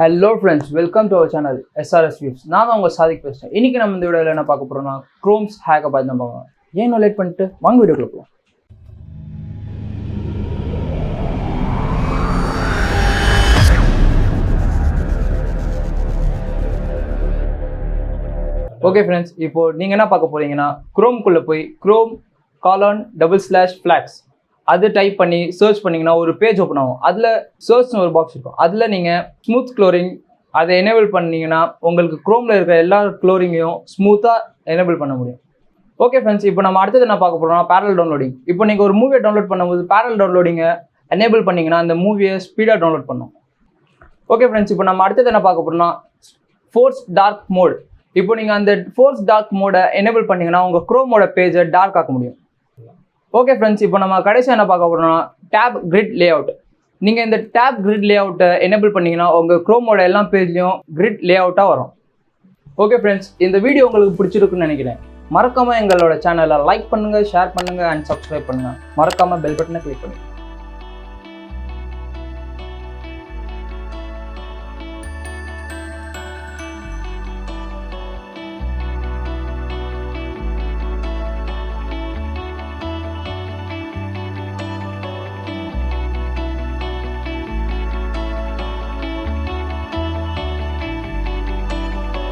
Hello friends, welcome to our channel SRS Views. நான் தான் உங்க சாதிக் பேசுறேன். இன்னைக்கு நம்ம இந்த வீடியோல என்ன பார்க்க போறோம்னா Chrome's hack பத்தி தான் பார்க்கலாம். ஏன் லேட் பண்ணிட்டு வாங்க வீடியோக்குள்ள போலாம். ஓகே ஃப்ரெண்ட்ஸ், இப்போ நீங்க என்ன பார்க்க போறீங்கன்னா Chromeக்குள்ள போய் Chrome://flags அது டைப் பண்ணி சர்ச் பண்ணிங்கன்னா ஒரு பேஜ் ஓப்பன் ஆகும். அதில் சர்ச்னு ஒரு பாக்ஸ் இருக்கும். அதில் நீங்கள் ஸ்மூத் க்ளோரிங் அதை எனேபிள் பண்ணிங்கன்னா உங்களுக்கு க்ரோமில் இருக்கிற எல்லா க்ளோரிங்கையும் ஸ்மூத்தாக எனேபிள் பண்ண முடியும். ஓகே ஃப்ரெண்ட்ஸ், இப்போ நம்ம அடுத்தது என்ன பார்க்க போகிறோம்னா பேரல் டவுன்லோடிங். இப்போ நீங்கள் ஒரு மூவியை டவுன்லோட் பண்ணும்போது பேரல் டவுன்லோடிங்கை எனேபிள் பண்ணிங்கன்னா அந்த மூவியை ஸ்பீடாக டவுன்லோட் பண்ணும். ஓகே ஃப்ரெண்ட்ஸ், இப்போ நம்ம அடுத்தது என்ன பார்க்க போகிறோம்னா ஃபோர்ஸ் டார்க் மோட். இப்போ நீங்கள் அந்த ஃபோர்ஸ் டார்க் மோடை எனேபிள் பண்ணிங்கன்னா உங்கள் க்ரோமோட பேஜை டார்க் ஆக்க முடியும். ஓகே ஃப்ரெண்ட்ஸ், இப்போ நம்ம கடைசியாக என்ன பார்க்க போகிறோம்னா டேப் கிரிட் லே அவுட். நீங்கள் இந்த டேப் கிரிட் லே அவுட்டை எனேபிள் பண்ணிங்கன்னா உங்கள் க்ரோமோட எல்லா பேஜ்லையும் கிரிட் லே அவுட்டாக வரும். ஓகே ஃப்ரெண்ட்ஸ், இந்த வீடியோ உங்களுக்கு பிடிச்சிருக்குன்னு நினைக்கிறேன். மறக்காமல் எங்களோட சேனலை லைக் பண்ணுங்கள், ஷேர் பண்ணுங்கள் அண்ட் சப்ஸ்கிரைப் பண்ணுங்கள். மறக்காமல் பெல் பட்டனை கிளிக் பண்ணுங்கள்.